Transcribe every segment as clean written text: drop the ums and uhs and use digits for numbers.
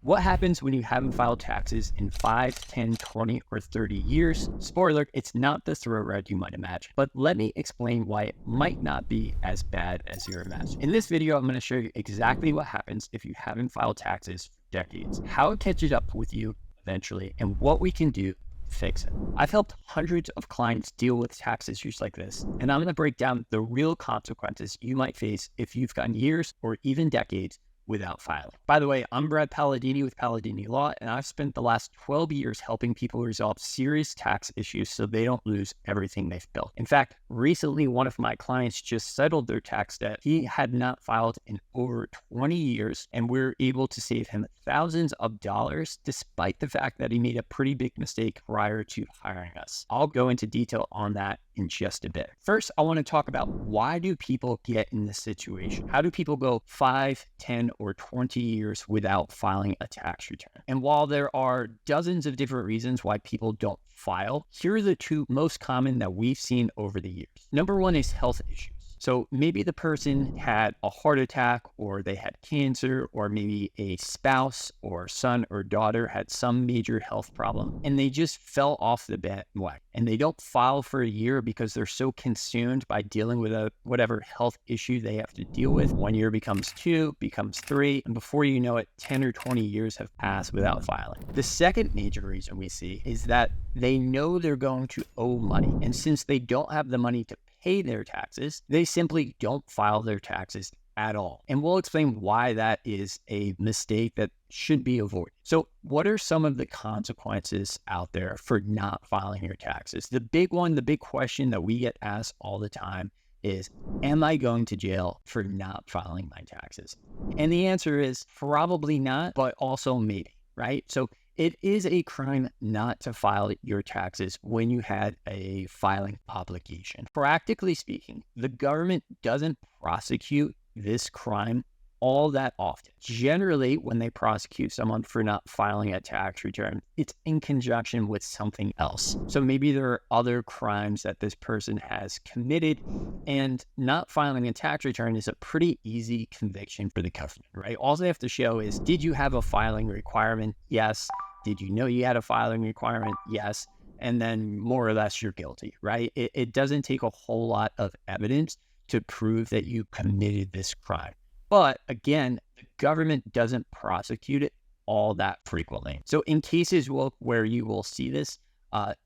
What happens when you haven't filed taxes in 5, 10, 20, or 30 years? Spoiler, it's not the throat ride you might imagine, but let me explain why it might not be as bad as you're imagining. In this video, I'm going to show you exactly what happens if you haven't filed taxes for decades, how it catches up with you eventually, and what we can do to fix it. I've helped hundreds of clients deal with tax issues like this, and I'm going to break down the real consequences you might face if you've gone years or even decades without filing. By the way, I'm Brad Paladini with Paladini Law, and I've spent the last 12 years helping people resolve serious tax issues so they don't lose everything they've built. In fact, recently, one of my clients just settled their tax debt. He had not filed in over 20 years, and we were able to save him thousands of dollars despite the fact that he made a pretty big mistake prior to hiring us. I'll go into detail on that in just a bit. First, I want to talk about why do people get in this situation? How do people go 5, 10, or 20 years without filing a tax return? And while there are dozens of different reasons why people don't file, here are the two most common that we've seen over the years. Number one is health issues. So maybe the person had a heart attack, or they had cancer, or maybe a spouse or son or daughter had some major health problem, and they just fell off the bandwagon. And they don't file for a year because they're so consumed by dealing with whatever health issue they have to deal with. 1 year becomes 2, becomes 3, and before you know it, 10 or 20 years have passed without filing. The second major reason we see is that they know they're going to owe money, and since they don't have the money to pay their taxes, they simply don't file their taxes at all. And we'll explain why that is a mistake that should be avoided. So what are some of the consequences out there for not filing your taxes? The big one, the big question that we get asked all the time is, am I going to jail for not filing my taxes? And the answer is probably not, but also maybe, right? So it is a crime not to file your taxes when you had a filing obligation. Practically speaking, the government doesn't prosecute this crime all that often. Generally, when they prosecute someone for not filing a tax return, it's in conjunction with something else. So maybe there are other crimes that this person has committed, and not filing a tax return is a pretty easy conviction for the government, right? All they have to show is, did you have a filing requirement? Yes. Did you know you had a filing requirement? Yes. And then more or less you're guilty, right? It doesn't take a whole lot of evidence to prove that you committed this crime. But again, the government doesn't prosecute it all that frequently. So in cases where you will see this,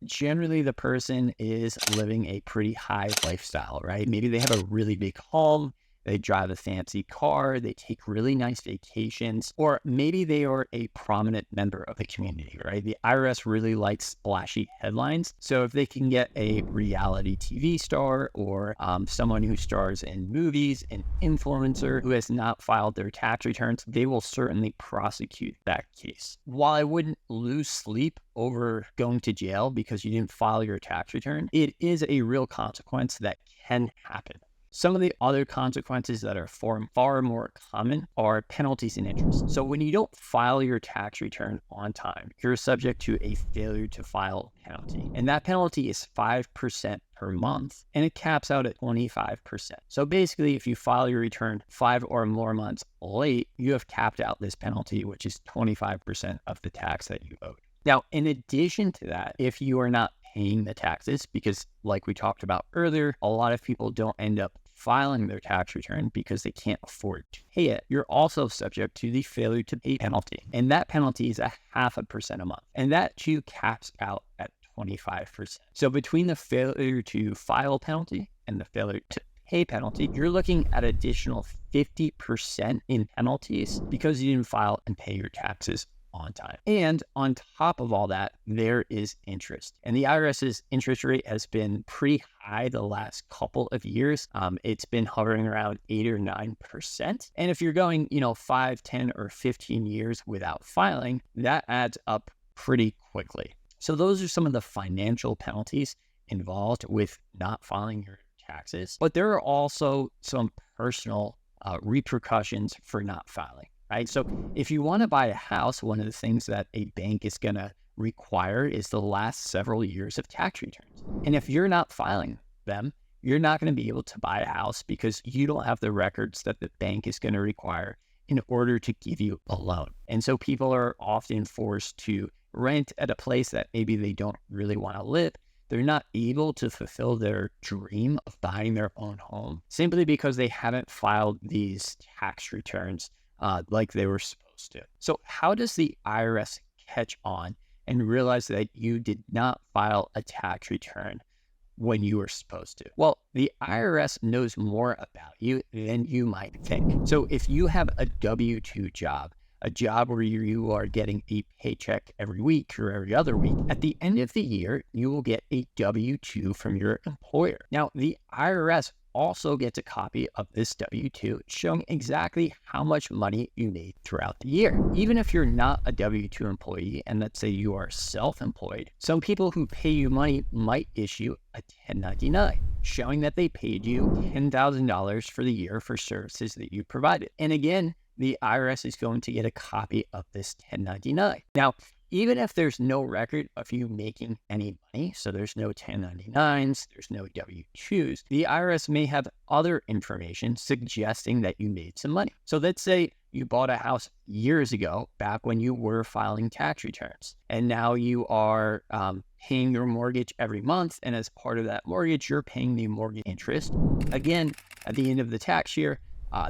generally the person is living a pretty high lifestyle, right? Maybe they have a really big home, they drive a fancy car, they take really nice vacations, or maybe they are a prominent member of the community, right? The IRS really likes splashy headlines. So if they can get a reality TV star or someone who stars in movies, an influencer who has not filed their tax returns, they will certainly prosecute that case. While I wouldn't lose sleep over going to jail because you didn't file your tax return, it is a real consequence that can happen. Some of the other consequences that are far more common are penalties and interest. So when you don't file your tax return on time, you're subject to a failure to file penalty. And that penalty is 5% per month, and it caps out at 25%. So basically, if you file your return 5 or more months late, you have capped out this penalty, which is 25% of the tax that you owed. Now, in addition to that, if you are not paying the taxes, because like we talked about earlier, a lot of people don't end up filing their tax return because they can't afford to pay it, you're also subject to the failure to pay penalty. And that penalty is 0.5% a month. And that too caps out at 25%. So between the failure to file penalty and the failure to pay penalty, you're looking at additional 50% in penalties because you didn't file and pay your taxes on time. And on top of all that, there is interest. And the IRS's interest rate has been pretty high the last couple of years. It's been hovering around 8 or 9%. And if you're going, 5, 10, or 15 years without filing, that adds up pretty quickly. So those are some of the financial penalties involved with not filing your taxes. But there are also some personal repercussions for not filing. Right? So if you want to buy a house, one of the things that a bank is going to require is the last several years of tax returns. And if you're not filing them, you're not going to be able to buy a house because you don't have the records that the bank is going to require in order to give you a loan. And so people are often forced to rent at a place that maybe they don't really want to live. They're not able to fulfill their dream of buying their own home simply because they haven't filed these tax returns like they were supposed to. So how does the IRS catch on and realize that you did not file a tax return when you were supposed to? Well, the IRS knows more about you than you might think. So if you have a W-2 job, a job where you are getting a paycheck every week or every other week, at the end of the year, you will get a W-2 from your employer. Now, the IRS also gets a copy of this W-2 showing exactly how much money you made throughout the year. Even if you're not a W-2 employee, and let's say you are self-employed, some people who pay you money might issue a 1099, showing that they paid you $10,000 for the year for services that you provided. And again, the IRS is going to get a copy of this 1099. Now, even if there's no record of you making any money, so there's no 1099s, there's no W-2s, the IRS may have other information suggesting that you made some money. So let's say you bought a house years ago, back when you were filing tax returns, and now you are paying your mortgage every month, and as part of that mortgage, you're paying the mortgage interest. Again, at the end of the tax year,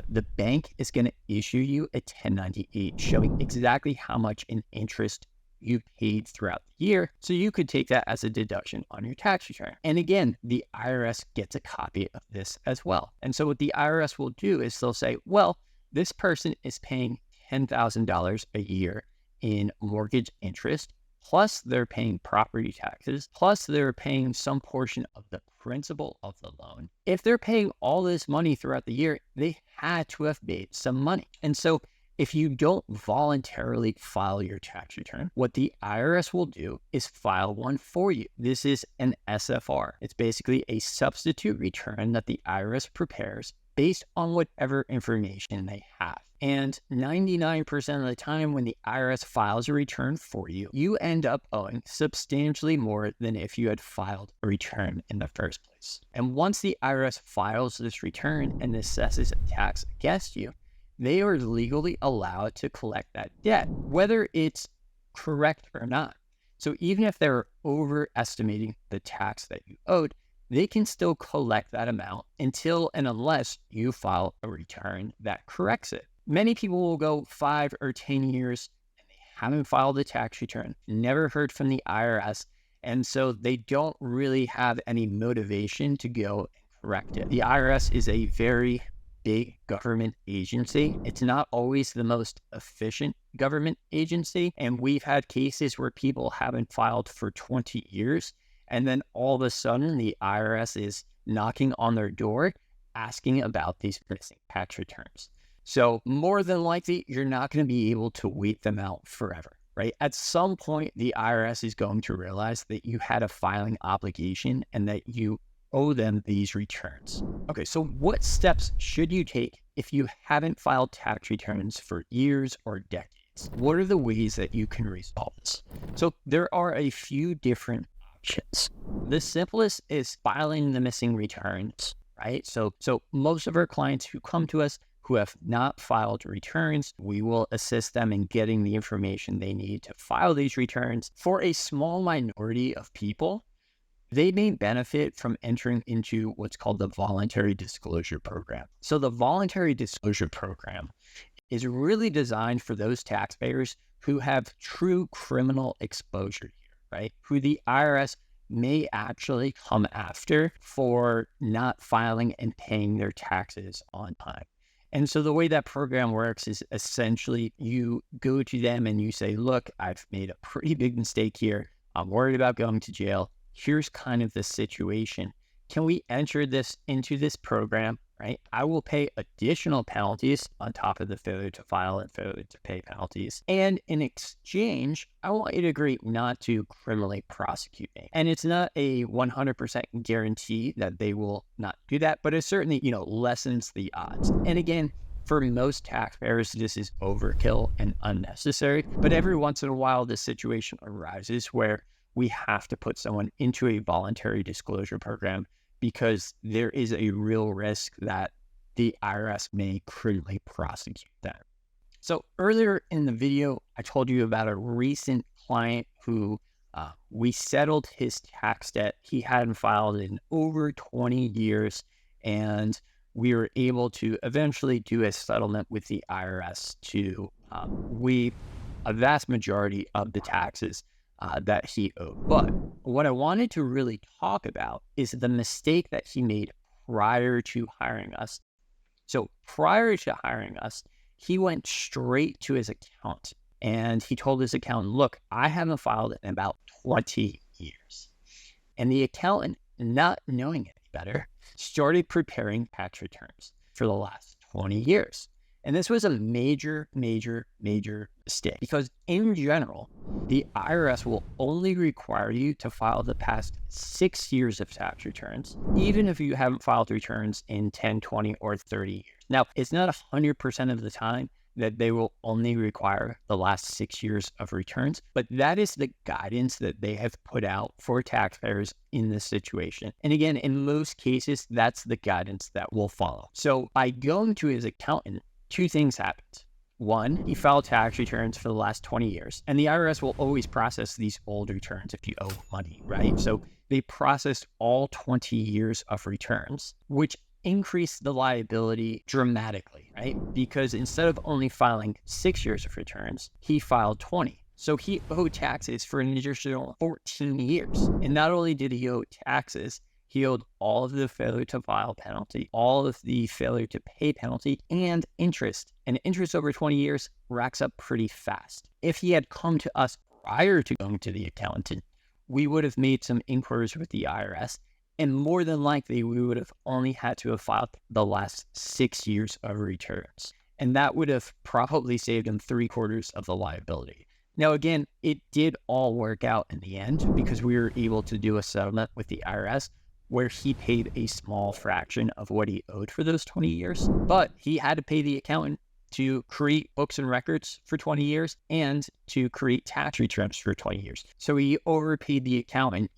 the bank is going to issue you a 1098 showing exactly how much in interest you paid throughout the year. So you could take that as a deduction on your tax return. And again, the IRS gets a copy of this as well. And so what the IRS will do is they'll say, well, this person is paying $10,000 a year in mortgage interest, plus they're paying property taxes, plus they're paying some portion of the principal of the loan. If they're paying all this money throughout the year, they had to have made some money. And so if you don't voluntarily file your tax return, what the IRS will do is file one for you. This is an SFR. It's basically a substitute return that the IRS prepares based on whatever information they have. And 99% of the time when the IRS files a return for you, you end up owing substantially more than if you had filed a return in the first place. And once the IRS files this return and assesses a tax against you, they are legally allowed to collect that debt, whether it's correct or not. So even if they're overestimating the tax that you owed, they can still collect that amount until and unless you file a return that corrects it. Many people will go 5 or 10 years and they haven't filed a tax return, never heard from the IRS, and so they don't really have any motivation to go and correct it. The IRS is a very big government agency. It's not always the most efficient government agency, and we've had cases where people haven't filed for 20 years, and then all of a sudden the IRS is knocking on their door asking about these missing tax returns. So more than likely, you're not going to be able to wait them out forever, right? At some point, the IRS is going to realize that you had a filing obligation and that you owe them these returns. Okay, so what steps should you take if you haven't filed tax returns for years or decades? What are the ways that you can resolve this? So there are a few different options. The simplest is filing the missing returns, right? So most of our clients who come to us who have not filed returns, we will assist them in getting the information they need to file these returns. For a small minority of people, they may benefit from entering into what's called the voluntary disclosure program. So the voluntary disclosure program is really designed for those taxpayers who have true criminal exposure here, right? Who the IRS may actually come after for not filing and paying their taxes on time. And so the way that program works is essentially you go to them and you say, look, I've made a pretty big mistake here. I'm worried about going to jail. Here's kind of the situation. Can we enter this into this program, right? I will pay additional penalties on top of the failure to file and failure to pay penalties. And in exchange, I want you to agree not to criminally prosecute me. And it's not a 100% guarantee that they will not do that, but it certainly, lessens the odds. And again, for most taxpayers, this is overkill and unnecessary. But every once in a while, this situation arises where we have to put someone into a voluntary disclosure program because there is a real risk that the IRS may criminally prosecute them. So earlier in the video, I told you about a recent client who we settled his tax debt. He hadn't filed in over 20 years, and we were able to eventually do a settlement with the IRS to waive a vast majority of the taxes that he owed. But what I wanted to really talk about is the mistake that he made prior to hiring us. So prior to hiring us, he went straight to his accountant and he told his accountant, look, I haven't filed in about 20 years. And the accountant, not knowing any better, started preparing tax returns for the last 20 years. And this was a major mistake because in general, the IRS will only require you to file the past 6 years of tax returns, even if you haven't filed returns in 10, 20, or 30 years. Now, it's not 100% of the time that they will only require the last 6 years of returns, but that is the guidance that they have put out for taxpayers in this situation. And again, in most cases, that's the guidance that we'll follow. So by going to his accountant, two things happened. One, he filed tax returns for the last 20 years, and the IRS will always process these old returns if you owe money, right? So they processed all 20 years of returns, which increased the liability dramatically, right? Because instead of only filing 6 years of returns, he filed 20. So he owed taxes for an additional 14 years. And not only did he owe taxes, he owed all of the failure to file penalty, all of the failure to pay penalty, and interest. And interest over 20 years racks up pretty fast. If he had come to us prior to going to the accountant, we would have made some inquiries with the IRS, and more than likely, we would have only had to have filed the last 6 years of returns. And that would have probably saved him 3/4 of the liability. Now, again, it did all work out in the end because we were able to do a settlement with the IRS where he paid a small fraction of what he owed for those 20 years, but he had to pay the accountant to create books and records for 20 years and to create tax returns for 20 years. So he overpaid the accountant,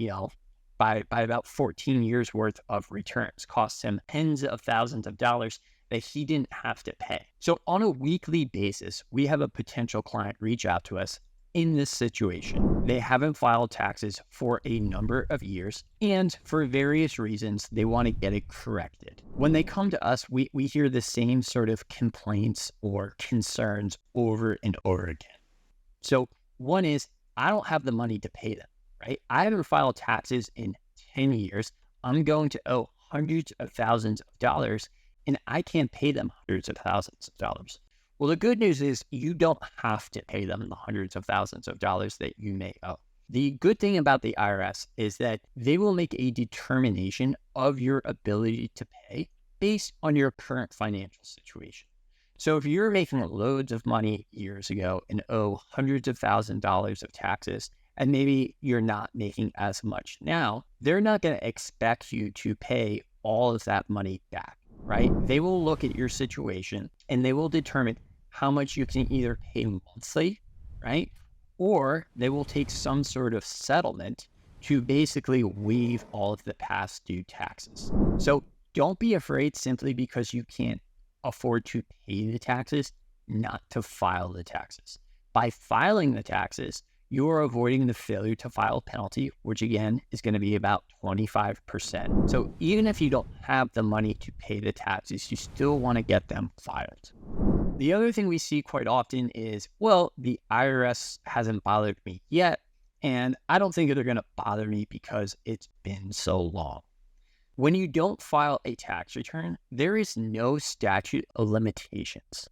by about 14 years worth of returns, cost him tens of thousands of dollars that he didn't have to pay. So on a weekly basis, we have a potential client reach out to us in this situation. They haven't filed taxes for a number of years, and for various reasons, they want to get it corrected. When they come to us, we hear the same sort of complaints or concerns over and over again. So one is, I don't have the money to pay them, right? I haven't filed taxes in 10 years. I'm going to owe hundreds of thousands of dollars, and I can't pay them hundreds of thousands of dollars. Well, the good news is you don't have to pay them the hundreds of thousands of dollars that you may owe. The good thing about the IRS is that they will make a determination of your ability to pay based on your current financial situation. So if you're making loads of money years ago and owe hundreds of thousands of dollars of taxes, and maybe you're not making as much now, they're not going to expect you to pay all of that money back, right? They will look at your situation and they will determine how much you can either pay monthly, right? Or they will take some sort of settlement to basically waive all of the past due taxes. So don't be afraid simply because you can't afford to pay the taxes, not to file the taxes. By filing the taxes, you are avoiding the failure to file penalty, which again is going to be about 25%. So even if you don't have the money to pay the taxes, you still want to get them filed. The other thing we see quite often is, well, the IRS hasn't bothered me yet, and I don't think they're going to bother me because it's been so long. When you don't file a tax return, there is no statute of limitations,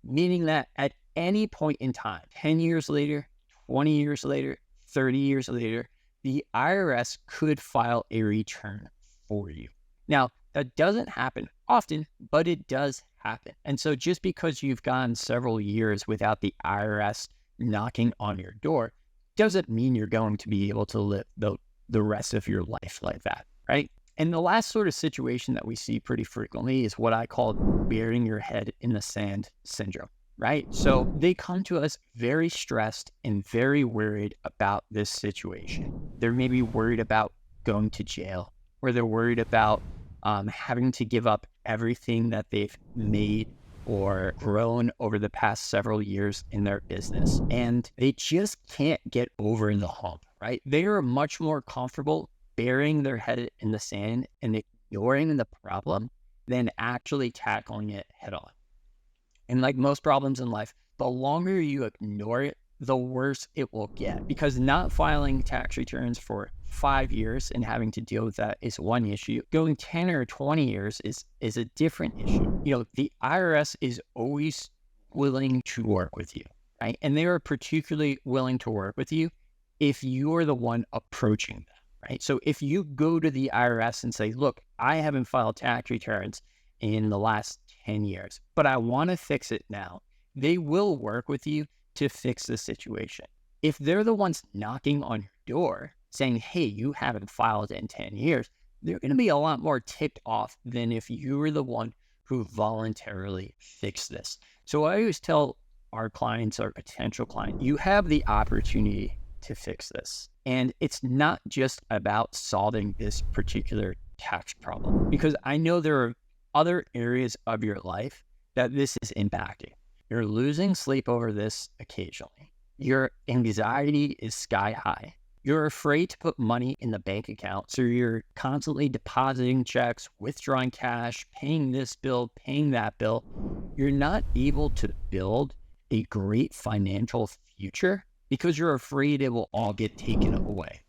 meaning that at any point in time, 10 years later, 20 years later, 30 years later, the IRS could file a return for you. Now, that doesn't happen often, but it does happen. And so just because you've gone several years without the IRS knocking on your door, doesn't mean you're going to be able to live the rest of your life like that, right? And the last sort of situation that we see pretty frequently is what I call burying your head in the sand syndrome. Right? So they come to us very stressed and very worried about this situation. They're maybe worried about going to jail, or they're worried about having to give up everything that they've made, or grown over the past several years in their business, and they just can't get over the hump, right? They are much more comfortable burying their head in the sand and ignoring the problem than actually tackling it head on. And like most problems in life, the longer you ignore it, the worse it will get, because not filing tax returns for 5 years and having to deal with that is one issue. Going 10 or 20 years is a different issue. The IRS is always willing to work with you, right? And they are particularly willing to work with you if you're the one approaching them, right? So if you go to the IRS and say, look, I haven't filed tax returns in the last 10 years, but I want to fix it now, they will work with you to fix the situation. If they're the ones knocking on your door saying, hey, you haven't filed in 10 years, they're going to be a lot more ticked off than if you were the one who voluntarily fixed this. So I always tell our clients, our potential client, you have the opportunity to fix this. And it's not just about solving this particular tax problem, because I know there are other areas of your life that this is impacting. You're losing sleep over this occasionally. Your anxiety is sky high. You're afraid to put money in the bank account, so you're constantly depositing checks, withdrawing cash, paying this bill, paying that bill. You're not able to build a great financial future because you're afraid it will all get taken away.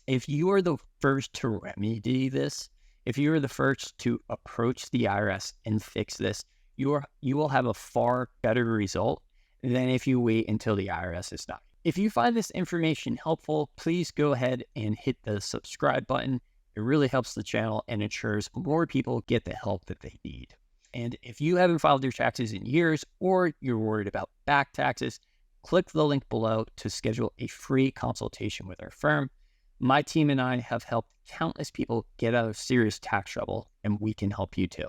If you are the first to remedy this, if you are the first to approach the IRS and fix this, you will have a far better result than if you wait until the IRS is done. If you find this information helpful, please go ahead and hit the subscribe button. It really helps the channel and ensures more people get the help that they need. And if you haven't filed your taxes in years, or you're worried about back taxes, click the link below to schedule a free consultation with our firm. My team and I have helped countless people get out of serious tax trouble, and we can help you too.